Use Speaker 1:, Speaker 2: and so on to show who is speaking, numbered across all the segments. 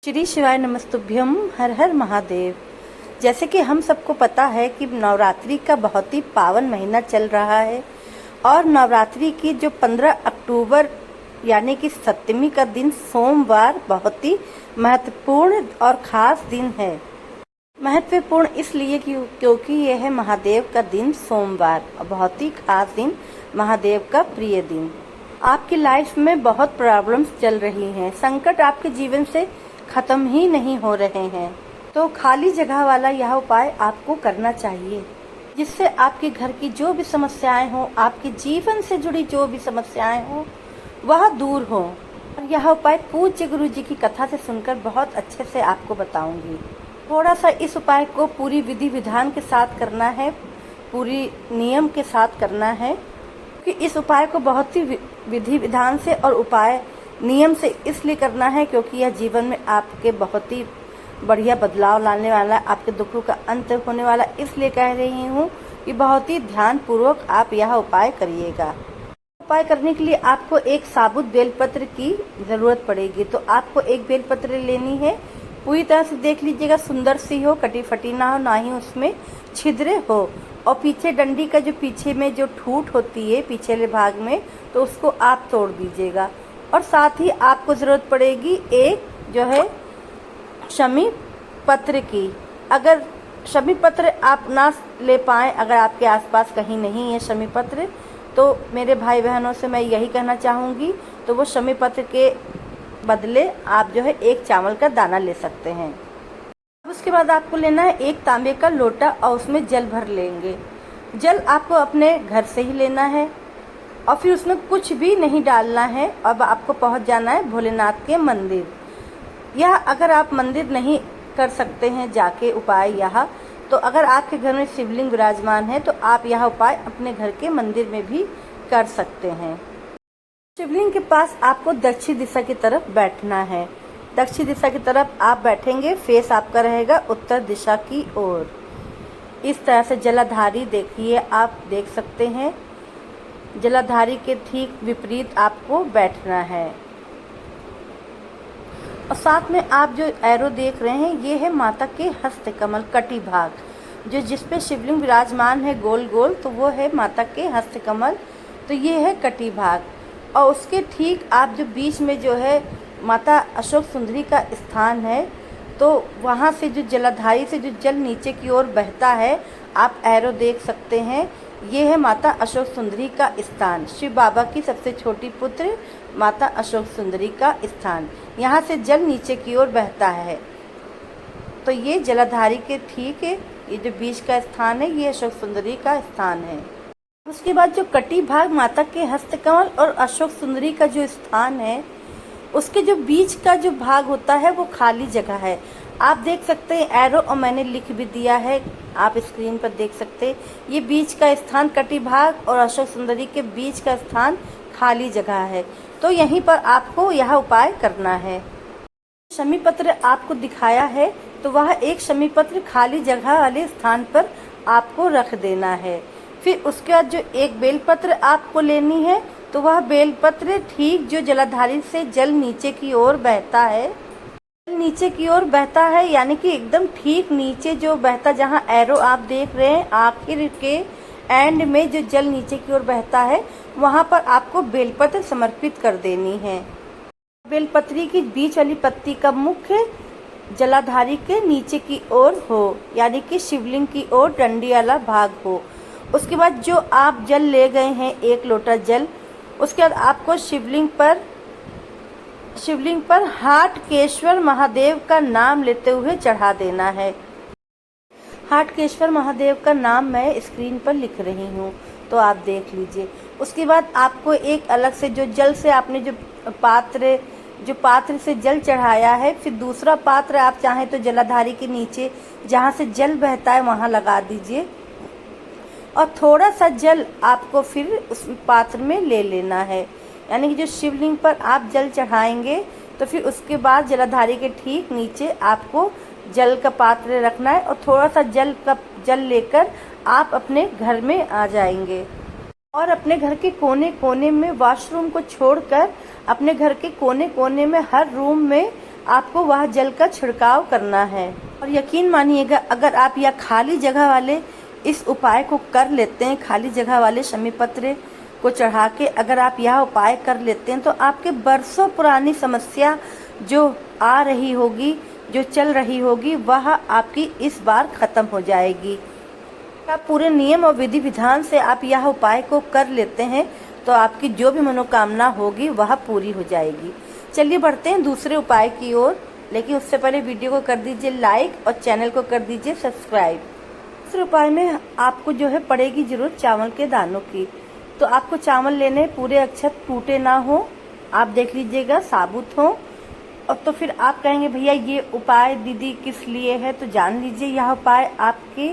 Speaker 1: श्री शिवाय नमस्तुभ्यम। हर हर महादेव। जैसे कि हम सबको पता है कि नवरात्रि का बहुत ही पावन महीना चल रहा है और नवरात्रि की जो 15 अक्टूबर यानी कि सप्तमी का दिन सोमवार बहुत ही महत्वपूर्ण और खास दिन है। महत्वपूर्ण इसलिए क्योंकि यह है महादेव का दिन सोमवार, बहुत ही खास दिन, महादेव का प्रिय दिन। आपकी लाइफ में बहुत प्रॉब्लम्स चल रही हैं, संकट आपके जीवन से खत्म ही नहीं हो रहे हैं, तो खाली जगह वाला यह उपाय आपको करना चाहिए, जिससे आपके घर की जो भी समस्याएं हो, आपके जीवन से जुड़ी जो भी समस्याएं हो, वह दूर हो। और यह उपाय पूज्य गुरु जी की कथा से सुनकर बहुत अच्छे से आपको बताऊंगी। थोड़ा सा इस उपाय को पूरी विधि विधान के साथ करना है, पूरी नियम के साथ करना है, क्योंकि इस उपाय को बहुत ही विधि विधान से और उपाय नियम से इसलिए करना है क्योंकि यह जीवन में आपके बहुत ही बढ़िया बदलाव लाने वाला, आपके दुखों का अंत होने वाला। इसलिए कह रही हूँ कि बहुत ही ध्यान पूर्वक आप यह उपाय करिएगा। उपाय करने के लिए आपको एक साबुत बेलपत्र की जरूरत पड़ेगी। तो आपको एक बेलपत्र लेनी है, पूरी तरह से देख लीजिएगा, सुंदर सी हो, कटी फटी ना हो, ना ही उसमें छिद्रे हो, और पीछे डंडी का जो पीछे में जो ठूठ होती है पीछे भाग में, तो उसको आप तोड़ दीजिएगा। और साथ ही आपको जरूरत पड़ेगी एक जो है शमी पत्र की। अगर शमी पत्र आप ना ले पाए, अगर आपके आसपास कहीं नहीं है शमी पत्र, तो मेरे भाई बहनों से मैं यही कहना चाहूँगी, तो वो शमी पत्र के बदले आप जो है एक चावल का दाना ले सकते हैं। उसके बाद आपको लेना है एक तांबे का लोटा और उसमें जल भर लेंगे। जल आपको अपने घर से ही लेना है और फिर उसमें कुछ भी नहीं डालना है। अब आपको पहुंच जाना है भोलेनाथ के मंदिर। यह अगर आप मंदिर नहीं कर सकते हैं जाके उपाय यह, तो अगर आपके घर में शिवलिंग विराजमान है तो आप यह उपाय अपने घर के मंदिर में भी कर सकते हैं। शिवलिंग के पास आपको दक्षिण दिशा की तरफ बैठना है। दक्षिण दिशा की तरफ आप बैठेंगे, फेस आपका रहेगा उत्तर दिशा की ओर। इस तरह से जलाधारी देखिए, आप देख सकते हैं, जलाधारी के ठीक विपरीत आपको बैठना है। और साथ में आप जो एरो देख रहे हैं ये है माता के हस्त कमल कटी भाग, जो जिसपे शिवलिंग विराजमान है गोल गोल, तो वो है माता के हस्त कमल, तो ये है कटी भाग। और उसके ठीक आप जो बीच में जो है माता अशोक सुंदरी का स्थान है, तो वहाँ से जो जलाधारी से जो जल नीचे की ओर बहता है, आप एरो देख सकते हैं, ये है माता अशोक सुंदरी का स्थान, शिव बाबा की सबसे छोटी पुत्र माता अशोक सुंदरी का स्थान। यहाँ से जल नीचे की ओर बहता है, तो ये जलाधारी के ठीक है, ये जो बीच का स्थान है ये अशोक सुंदरी का स्थान है। उसके बाद जो कटी भाग माता के हस्तकमल और अशोक सुंदरी का जो स्थान है, उसके जो बीच का जो भाग होता है वो खाली जगह है। आप देख सकते हैं एरो, और मैंने लिख भी दिया है, आप स्क्रीन पर देख सकते हैं, ये बीच का स्थान कटी भाग और अशोक सुंदरी के बीच का स्थान खाली जगह है। तो यहीं पर आपको यह उपाय करना है। शमी पत्र आपको दिखाया है, तो वह एक शमी पत्र खाली जगह वाले स्थान पर आपको रख देना है। फिर उसके बाद जो एक बेलपत्र आपको लेनी है, तो वह बेलपत्र ठीक जो जलाधारी से जल नीचे की ओर बहता है, नीचे की ओर बहता है, यानी कि एकदम ठीक नीचे जो बहता, जहाँ एरो आप देख रहे हैं आखिर के एंड में जो जल नीचे की ओर बहता है, वहाँ पर आपको बेलपत्र समर्पित कर देनी है। बेलपत्री की बीच वाली पत्ती का मुख्य जलाधारी के नीचे की ओर हो, यानी कि शिवलिंग की ओर डंडी वाला भाग हो। उसके बाद जो आप जल ले गए हैं एक लोटा जल, उसके बाद आपको शिवलिंग पर हाटकेश्वर महादेव का नाम लेते हुए चढ़ा देना है। हाटकेश्वर महादेव का नाम मैं स्क्रीन पर लिख रही हूँ, तो आप देख लीजिए। उसके बाद आपको एक अलग से जो जल से आपने जो पात्र से जल चढ़ाया है, फिर दूसरा पात्र आप चाहें तो जलाधारी के नीचे जहाँ से जल बहता है वहाँ लगा दीजिए, और थोड़ा सा जल आपको फिर उस पात्र में ले लेना है। यानी कि जो शिवलिंग पर आप जल चढ़ाएंगे, तो फिर उसके बाद जलाधारी के ठीक नीचे आपको जल का पात्र रखना है, और थोड़ा सा जल लेकर आप अपने घर में आ जाएंगे। और अपने घर के कोने कोने में, वॉशरूम को छोड़कर अपने घर के कोने कोने में, हर रूम में आपको वह जल का छिड़काव करना है। और यकीन मानिएगा, अगर आप यह खाली जगह वाले इस उपाय को कर लेते हैं, खाली जगह वाले शमी पत्र को चढ़ा के अगर आप यह उपाय कर लेते हैं, तो आपके बरसों पुरानी समस्या जो आ रही होगी, जो चल रही होगी, वह आपकी इस बार खत्म हो जाएगी। आप पूरे नियम और विधि विधान से आप यह उपाय को कर लेते हैं तो आपकी जो भी मनोकामना होगी वह पूरी हो जाएगी। चलिए बढ़ते हैं दूसरे उपाय की ओर, लेकिन उससे पहले वीडियो को कर दीजिए लाइक और चैनल को कर दीजिए सब्सक्राइब। दूसरे उपाय में आपको जो है पड़ेगी जरूरत चावल के दानों की। तो आपको चावल लेने, पूरे अक्षत टूटे ना हो, आप देख लीजिएगा साबुत हो। और तो फिर आप कहेंगे भैया ये उपाय दीदी किस लिए है, तो जान लीजिए यह उपाय आपके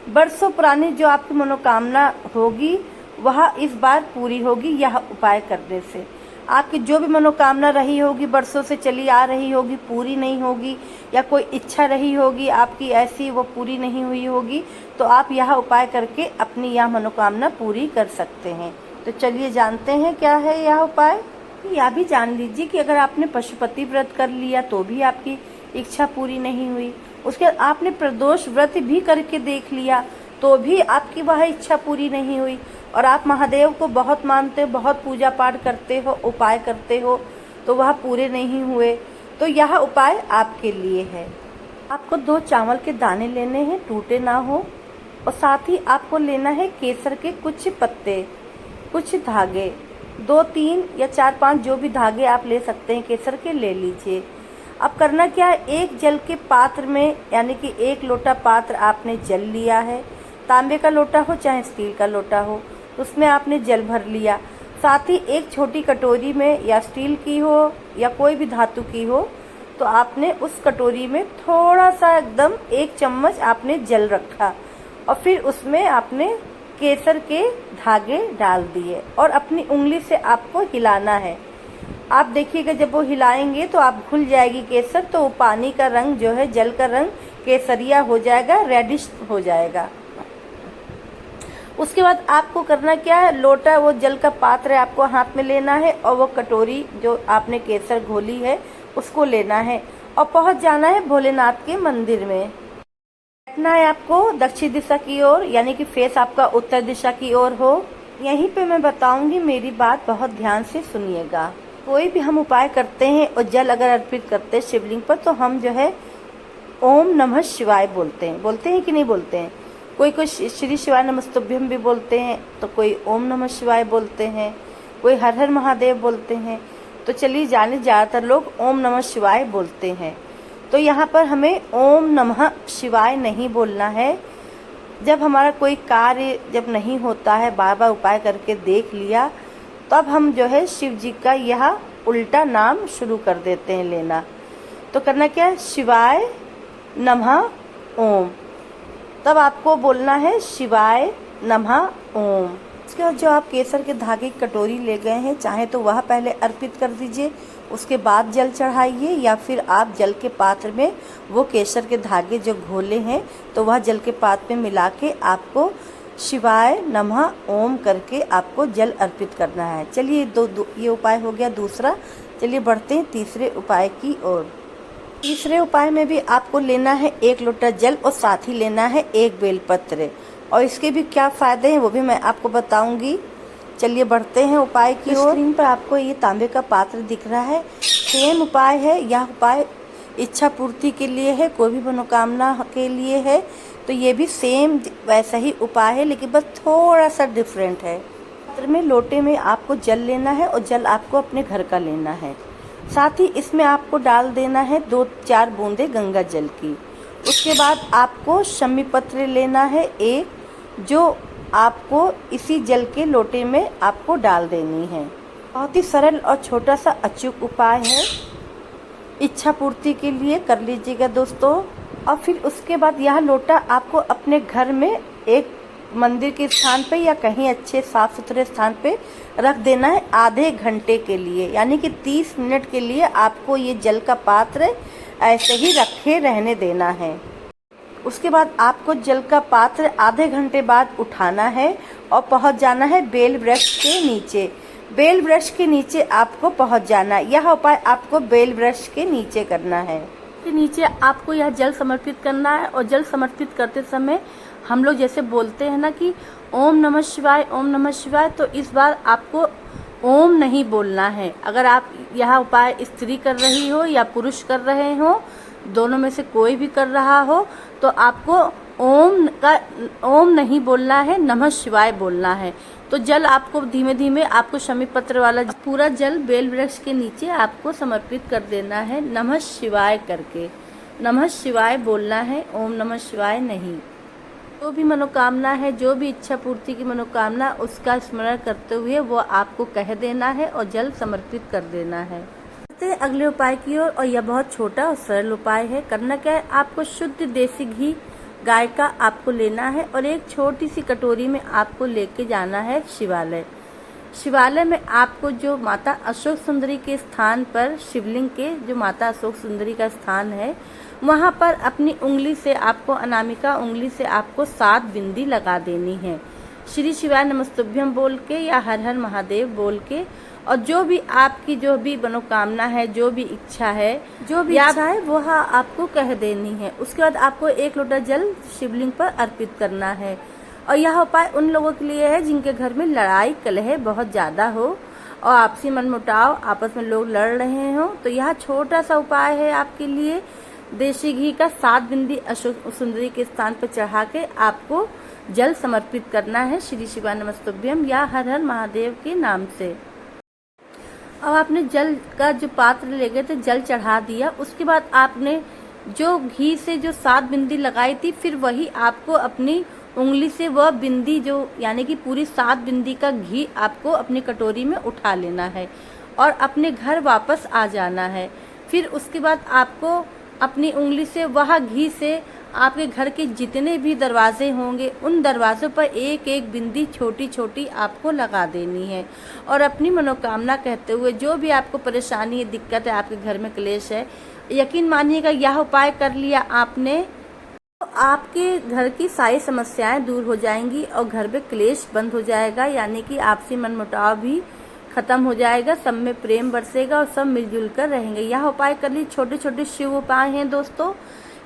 Speaker 1: बरसों पुरानी जो आपकी मनोकामना होगी वह इस बार पूरी होगी। यह उपाय करने से आपकी जो भी मनोकामना रही होगी, बरसों से चली आ रही होगी, पूरी नहीं होगी, या कोई इच्छा रही होगी आपकी ऐसी, वो पूरी नहीं हुई होगी, तो आप यह उपाय करके अपनी यह मनोकामना पूरी कर सकते हैं। तो चलिए जानते हैं क्या है यह उपाय। यह भी जान लीजिए कि अगर आपने पशुपति व्रत कर लिया तो भी आपकी इच्छा पूरी नहीं हुई, उसके बाद आपने प्रदोष व्रत भी करके देख लिया तो भी आपकी वह इच्छा पूरी नहीं हुई, और आप महादेव को बहुत मानते हो, बहुत पूजा पाठ करते हो, उपाय करते हो, तो वह पूरे नहीं हुए, तो यह उपाय आपके लिए है। आपको 2 चावल के दाने लेने हैं, टूटे ना हो, और साथ ही आपको लेना है केसर के कुछ पत्ते, कुछ धागे, 2, 3 या 4, 5 जो भी धागे आप ले सकते हैं केसर के, ले लीजिए। अब करना क्या है, एक जल के पात्र में, यानी कि 1 लोटा पात्र आपने जल लिया है, तांबे का लोटा हो चाहे स्टील का लोटा हो, उसमें आपने जल भर लिया। साथ ही एक छोटी कटोरी में, या स्टील की हो या कोई भी धातु की हो, तो आपने उस कटोरी में थोड़ा सा एकदम 1 चम्मच आपने जल रखा, और फिर उसमें आपने केसर के धागे डाल दिए, और अपनी उंगली से आपको हिलाना है। आप देखिएगा जब वो हिलाएंगे तो आप घुल जाएगी केसर, तो वो पानी का रंग जो है, जल का रंग केसरिया हो जाएगा, रेडिश हो जाएगा। उसके बाद आपको करना क्या है, लोटा, वो जल का पात्र है, आपको हाथ में लेना है, और वो कटोरी जो आपने केसर घोली है उसको लेना है, और पहुंच जाना है भोलेनाथ के मंदिर में। बैठना है आपको दक्षिण दिशा की ओर, यानी कि फेस आपका उत्तर दिशा की ओर हो। यहीं पे मैं बताऊंगी, मेरी बात बहुत ध्यान से सुनिएगा। कोई भी हम उपाय करते हैं और जल अगर अर्पित करते हैं शिवलिंग पर, तो हम जो है ओम नमः शिवाय बोलते हैं कि नहीं बोलते हैं। कोई श्री शिवाय नमस्तुभ्यम भी बोलते हैं, तो कोई ओम नमः शिवाय बोलते हैं, कोई हर हर महादेव बोलते हैं। तो चलिए जाने, ज़्यादातर लोग ओम नमः शिवाय बोलते हैं। तो यहाँ पर हमें ओम नमः शिवाय नहीं बोलना है। जब हमारा कोई कार्य जब नहीं होता है, बार बार उपाय करके देख लिया, तब हम जो है शिव जी का यह उल्टा नाम शुरू कर देते हैं लेना। तो करना क्या है, शिवाय नमः ओम, तब आपको बोलना है शिवाय नमः ओम। उसके बाद जो आप केसर के धागे की कटोरी ले गए हैं, चाहे तो वह पहले अर्पित कर दीजिए, उसके बाद जल चढ़ाइए, या फिर आप जल के पात्र में वो केसर के धागे जो घोले हैं तो वह जल के पात्र में मिला के आपको शिवाय नमः ओम करके आपको जल अर्पित करना है। चलिए ये उपाय हो गया दूसरा। चलिए बढ़ते हैं तीसरे उपाय की ओर। तीसरे उपाय में भी आपको लेना है 1 लोटा जल, और साथ ही लेना है 1 बेलपत्र, और इसके भी क्या फायदे हैं वो भी मैं आपको बताऊंगी। चलिए बढ़ते हैं उपाय की ओर। स्क्रीन पर आपको ये तांबे का पात्र दिख रहा है, सेम उपाय है। यह उपाय इच्छा पूर्ति के लिए है, कोई भी मनोकामना के लिए है, तो ये भी सेम वैसा ही उपाय है, लेकिन बस थोड़ा सा डिफरेंट है। पात्र में, लोटे में आपको जल लेना है, और जल आपको अपने घर का लेना है। साथ ही इसमें आपको डाल देना है 2-4 बूंदे गंगा जल की। उसके बाद आपको शमी पत्र लेना है 1, जो आपको इसी जल के लोटे में आपको डाल देनी है। बहुत ही सरल और छोटा सा अचूक उपाय है, इच्छा पूर्ति के लिए कर लीजिएगा दोस्तों। और फिर उसके बाद यह लोटा आपको अपने घर में एक मंदिर के स्थान पे या कहीं अच्छे साफ सुथरे स्थान पे रख देना है आधे घंटे के लिए, यानी कि 30 मिनट के लिए आपको ये जल का पात्र ऐसे ही रखे रहने देना है। उसके बाद आपको जल का पात्र आधे घंटे बाद उठाना है और पहुंच जाना है बेल वृक्ष के नीचे। बेल वृक्ष के नीचे आपको पहुंच जाना है। यह उपाय आपको बेल वृक्ष के नीचे करना है। के नीचे आपको यह जल समर्पित करना है और जल समर्पित करते समय हम लोग जैसे बोलते हैं ना कि ओम नमः शिवाय, ओम नमः शिवाय, तो इस बार आपको ओम नहीं बोलना है। अगर आप यह उपाय स्त्री कर रही हो या पुरुष कर रहे हो, दोनों में से कोई भी कर रहा हो, तो आपको ओम नहीं बोलना है, नमः शिवाय बोलना है। तो जल आपको धीमे धीमे आपको शमी पत्र वाला पूरा जल बेल वृक्ष के नीचे आपको समर्पित कर देना है, नमः शिवाय करके। नमः शिवाय बोलना है, ओम नमः शिवाय नहीं। जो भी मनोकामना है, जो भी इच्छा पूर्ति की मनोकामना, उसका स्मरण करते हुए वो आपको कह देना है और जल समर्पित कर देना है। अगले उपाय की ओर, और यह बहुत छोटा और सरल उपाय है। करना क्या है, आपको शुद्ध देसी घी गाय का आपको लेना है और एक छोटी सी कटोरी में आपको लेके जाना है शिवालय। शिवालय में आपको जो माता अशोक सुंदरी के स्थान पर, शिवलिंग के जो माता अशोक सुंदरी का स्थान है, वहां पर अपनी उंगली से आपको, अनामिका उंगली से आपको 7 बिंदी लगा देनी है। श्री शिवाय नमस्तुभ्यम बोल के या हर हर महादेव बोल के, और जो भी आपकी जो भी मनोकामना है, जो भी इच्छा है, वह आपको कह देनी है। उसके बाद आपको 1 लोटा जल शिवलिंग पर अर्पित करना है। और यह उपाय उन लोगों के लिए है जिनके घर में लड़ाई कलह बहुत ज्यादा हो और आपसी मनमुटाव, आपस में लोग लड़ रहे हो, तो यह छोटा सा उपाय है आपके लिए। देसी घी का 7 बिंदी अशोक सुंदरी के स्थान पर चढ़ा के आपको जल समर्पित करना है श्री शिवाय नमस्तुभ्यम या हर हर महादेव के नाम से। अब आपने जल का जो पात्र ले गए थे, जल चढ़ा दिया। उसके बाद आपने जो घी से जो 7 बिंदी लगाई थी, फिर वही आपको अपनी उंगली से वह बिंदी जो, यानी कि पूरी 7 बिंदी का घी आपको अपनी कटोरी में उठा लेना है और अपने घर वापस आ जाना है। फिर उसके बाद आपको अपनी उंगली से वह घी से आपके घर के जितने भी दरवाजे होंगे, उन दरवाजों पर 1-1 बिंदी छोटी छोटी आपको लगा देनी है और अपनी मनोकामना कहते हुए, जो भी आपको परेशानी है, दिक्कत है, आपके घर में क्लेश है, यकीन मानिएगा यह उपाय कर लिया आपने तो आपके घर की सारी समस्याएं दूर हो जाएंगी और घर में क्लेश बंद हो जाएगा, यानी कि आपसी मनमुटाव भी खत्म हो जाएगा, सब में प्रेम बरसेगा और सब मिलजुल कर रहेंगे। यह उपाय कर ली। छोटे छोटे शिव उपाय हैं दोस्तों,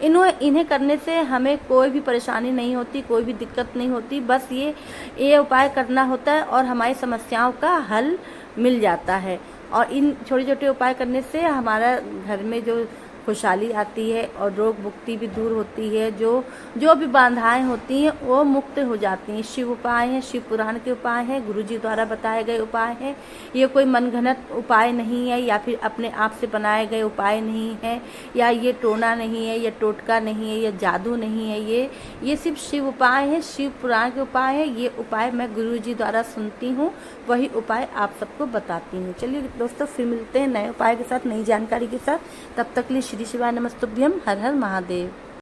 Speaker 1: इन्हें करने से हमें कोई भी परेशानी नहीं होती, कोई भी दिक्कत नहीं होती। बस ये उपाय करना होता है और हमारी समस्याओं का हल मिल जाता है। और इन छोटे छोटे उपाय करने से हमारा घर में जो खुशहाली आती है और रोग मुक्ति भी दूर होती है, जो भी बाधाएं होती हैं वो मुक्त हो जाती हैं। शिव उपाय हैं, शिव पुराण के उपाय हैं, गुरुजी द्वारा बताए गए उपाय हैं। ये कोई मनगढ़ंत उपाय नहीं है या फिर अपने आप से बनाए गए उपाय नहीं है, या ये टोना नहीं है, या टोटका नहीं है, या जादू नहीं है। ये सिर्फ शिव उपाय है, शिव पुराण के उपाय है। ये उपाय मैं गुरुजी द्वारा सुनती हूँ, वही उपाय आप सबको बताती हूँ। चलिए दोस्तों, फिर मिलते हैं नए उपाय के साथ, नई जानकारी के साथ। तब तक लिए श्री शिवाय नमस्तुभ्यम, हर हर महादेव।